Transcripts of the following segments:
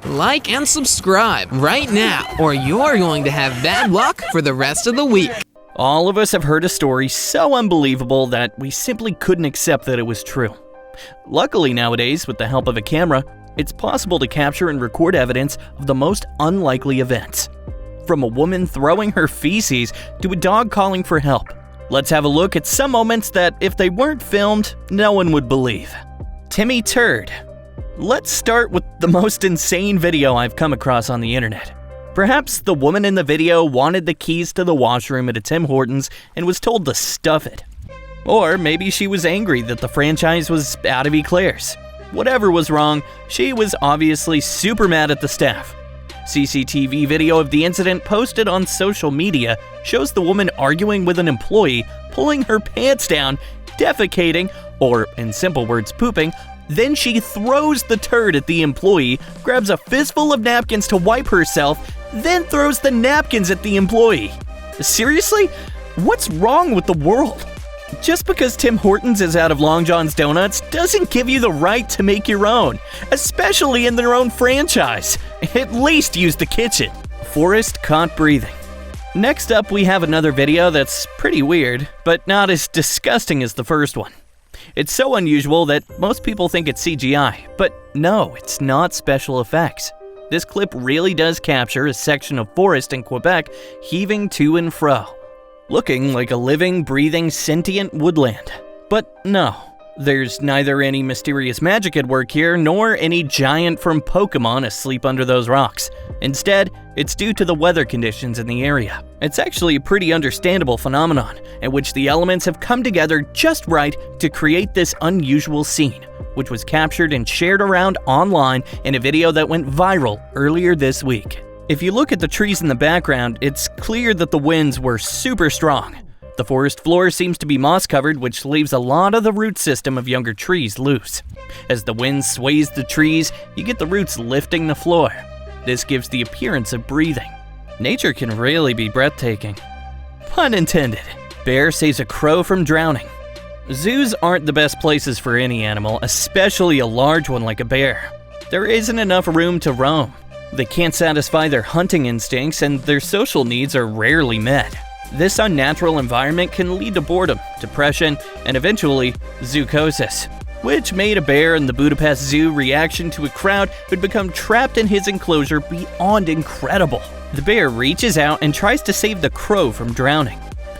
Like and subscribe right now, or you're going to have bad luck for the rest of the week. All of us have heard a story so unbelievable that we simply couldn't accept that it was true. Luckily nowadays, with the help of a camera, it's possible to capture and record evidence of the most unlikely events. From a woman throwing her feces to a dog calling for help. Let's have a look at some moments that, if they weren't filmed, no one would believe. Timmy Turd. Let's start with the most insane video I've come across on the internet. Perhaps the woman in the video wanted the keys to the washroom at a Tim Hortons and was told to stuff it. Or maybe she was angry that the franchise was out of eclairs. Whatever was wrong, she was obviously super mad at the staff. CCTV video of the incident posted on social media shows the woman arguing with an employee, pulling her pants down, defecating, or in simple words, pooping. Then she throws the turd at the employee, grabs a fistful of napkins to wipe herself, then throws the napkins at the employee. Seriously? What's wrong with the world? Just because Tim Hortons is out of Long John's Donuts doesn't give you the right to make your own, especially in their own franchise. At least use the kitchen. Forest caught breathing. Next up, we have another video that's pretty weird, but not as disgusting as the first one. It's so unusual that most people think it's CGI, but no, it's not special effects. This clip really does capture a section of forest in Quebec heaving to and fro, looking like a living, breathing, sentient woodland. But no, there's neither any mysterious magic at work here, nor any giant from Pokemon asleep under those rocks. Instead, it's due to the weather conditions in the area. It's actually a pretty understandable phenomenon, in which the elements have come together just right to create this unusual scene, which was captured and shared around online in a video that went viral earlier this week. If you look at the trees in the background, it's clear that the winds were super strong. The forest floor seems to be moss-covered, which leaves a lot of the root system of younger trees loose. As the wind sways the trees, you get the roots lifting the floor. This gives the appearance of breathing. Nature can really be breathtaking. Pun intended. Bear saves a crow from drowning. Zoos aren't the best places for any animal, especially a large one like a bear. There isn't enough room to roam. They can't satisfy their hunting instincts, and their social needs are rarely met. This unnatural environment can lead to boredom, depression, and eventually, zoochosis, which made a bear in the Budapest Zoo reaction to a crowd who'd become trapped in his enclosure beyond incredible. The bear reaches out and tries to save the crow from drowning.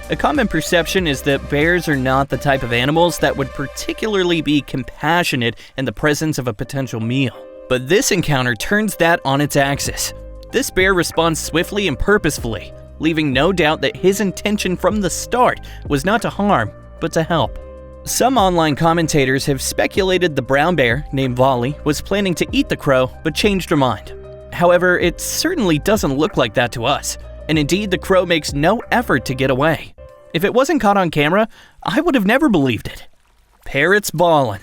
A common perception is that bears are not the type of animals that would particularly be compassionate in the presence of a potential meal. But this encounter turns that on its axis. This bear responds swiftly and purposefully, leaving no doubt that his intention from the start was not to harm, but to help. Some online commentators have speculated the brown bear, named Volley, was planning to eat the crow, but changed her mind. However, it certainly doesn't look like that to us, and indeed the crow makes no effort to get away. If it wasn't caught on camera, I would have never believed it. Parrots ballin'.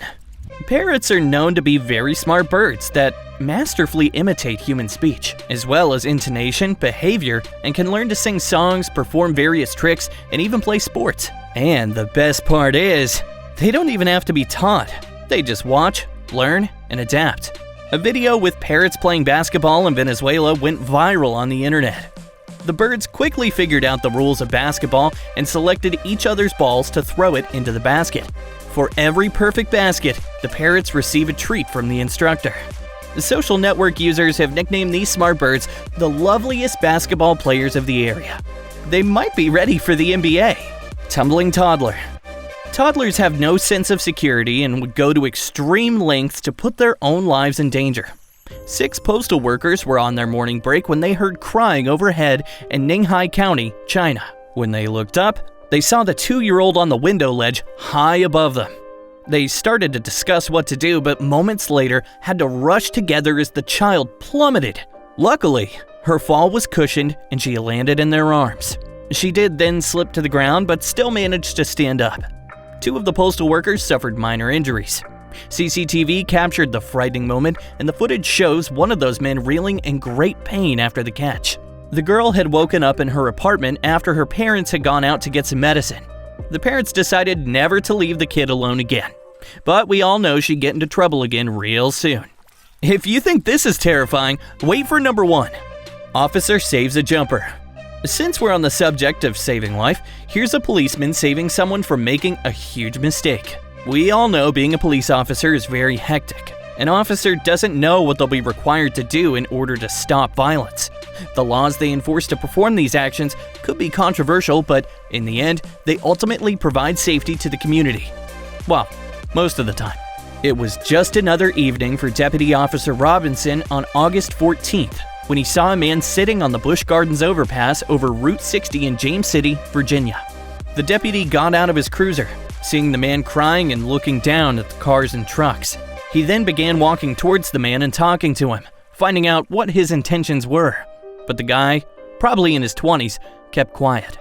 Parrots are known to be very smart birds that masterfully imitate human speech, as well as intonation, behavior, and can learn to sing songs, perform various tricks, and even play sports. And the best part is, they don't even have to be taught. They just watch, learn, and adapt. A video with parrots playing basketball in Venezuela went viral on the internet. The birds quickly figured out the rules of basketball and selected each other's balls to throw it into the basket. For every perfect basket, the parrots receive a treat from the instructor. The social network users have nicknamed these smart birds the loveliest basketball players of the area. They might be ready for the NBA. Tumbling toddler. Toddlers have no sense of security and would go to extreme lengths to put their own lives in danger. 6 postal workers were on their morning break when they heard crying overhead in Ninghai County, China. When they looked up, they saw the 2-year-old on the window ledge high above them. They started to discuss what to do, but moments later had to rush together as the child plummeted. Luckily, her fall was cushioned and she landed in their arms. She did then slip to the ground, but still managed to stand up. 2 of the postal workers suffered minor injuries. CCTV captured the frightening moment, and the footage shows one of those men reeling in great pain after the catch. The girl had woken up in her apartment after her parents had gone out to get some medicine. The parents decided never to leave the kid alone again. But we all know she'd get into trouble again real soon. If you think this is terrifying, wait for number 1. Officer saves a jumper. Since we're on the subject of saving life, here's a policeman saving someone from making a huge mistake. We all know being a police officer is very hectic. An officer doesn't know what they'll be required to do in order to stop violence. The laws they enforce to perform these actions could be controversial, but in the end, they ultimately provide safety to the community. Well, most of the time. It was just another evening for Deputy Officer Robinson on August 14th when he saw a man sitting on the Busch Gardens overpass over Route 60 in James City, Virginia. The deputy got out of his cruiser, seeing the man crying and looking down at the cars and trucks. He then began walking towards the man and talking to him, finding out what his intentions were. But the guy, probably in his 20s, kept quiet.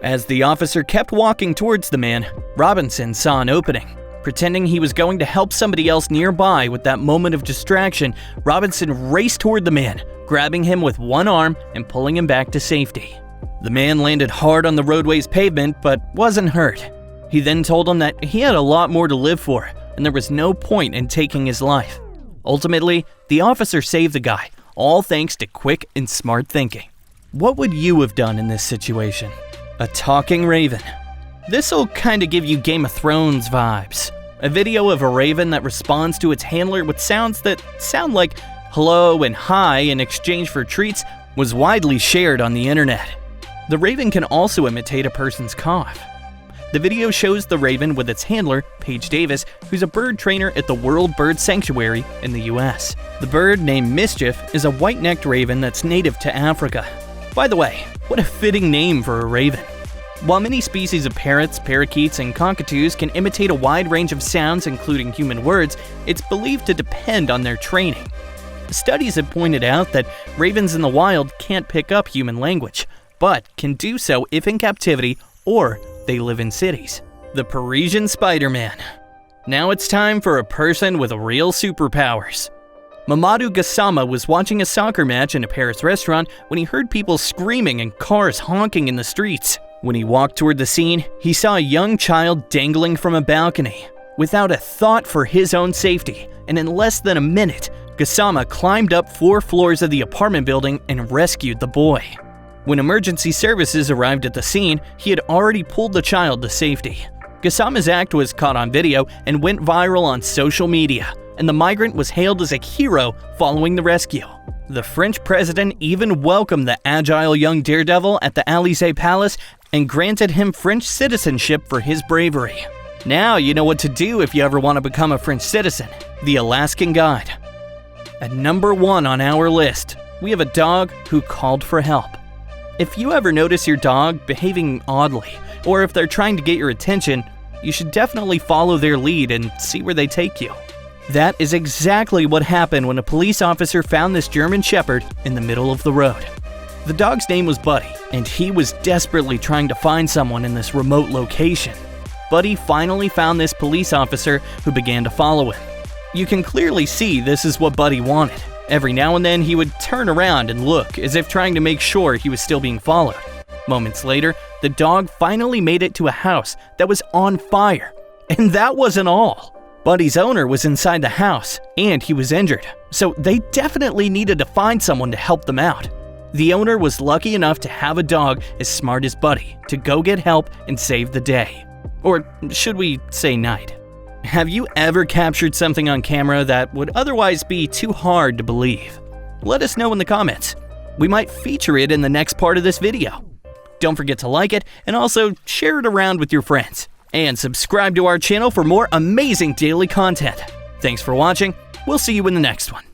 As the officer kept walking towards the man, Robinson saw an opening. Pretending he was going to help somebody else nearby with that moment of distraction, Robinson raced toward the man, grabbing him with one arm and pulling him back to safety. The man landed hard on the roadway's pavement but wasn't hurt. He then told him that he had a lot more to live for and there was no point in taking his life. Ultimately, the officer saved the guy, all thanks to quick and smart thinking. What would you have done in this situation? A talking raven. This'll kinda give you Game of Thrones vibes. A video of a raven that responds to its handler with sounds that sound like hello and hi in exchange for treats was widely shared on the internet. The raven can also imitate a person's cough. The video shows the raven with its handler, Paige Davis, who's a bird trainer at the World Bird Sanctuary in the US. The bird, named Mischief, is a white-necked raven that's native to Africa. By the way, what a fitting name for a raven. While many species of parrots, parakeets, and cockatoos can imitate a wide range of sounds, including human words, it's believed to depend on their training. Studies have pointed out that ravens in the wild can't pick up human language, but can do so if in captivity or they live in cities. The Parisian Spider-Man. Now it's time for a person with real superpowers. Mamadou Gassama was watching a soccer match in a Paris restaurant when he heard people screaming and cars honking in the streets. When he walked toward the scene, he saw a young child dangling from a balcony. Without a thought for his own safety, and in less than a minute, Gassama climbed up 4 floors of the apartment building and rescued the boy. When emergency services arrived at the scene, he had already pulled the child to safety. Gassama's act was caught on video and went viral on social media, and the migrant was hailed as a hero following the rescue. The French president even welcomed the agile young daredevil at the Élysée Palace and granted him French citizenship for his bravery. Now you know what to do if you ever want to become a French citizen. The Alaskan Guide. At number 1 on our list, we have a dog who called for help. If you ever notice your dog behaving oddly, or if they're trying to get your attention, you should definitely follow their lead and see where they take you. That is exactly what happened when a police officer found this German Shepherd in the middle of the road. The dog's name was Buddy, and he was desperately trying to find someone in this remote location. Buddy finally found this police officer who began to follow him. You can clearly see this is what Buddy wanted. Every now and then he would turn around and look as if trying to make sure he was still being followed. Moments later, the dog finally made it to a house that was on fire. And that wasn't all. Buddy's owner was inside the house, and he was injured, so they definitely needed to find someone to help them out. The owner was lucky enough to have a dog as smart as Buddy to go get help and save the day. Or should we say night? Have you ever captured something on camera that would otherwise be too hard to believe? Let us know in the comments. We might feature it in the next part of this video. Don't forget to like it and also share it around with your friends. And subscribe to our channel for more amazing daily content. Thanks for watching. We'll see you in the next one.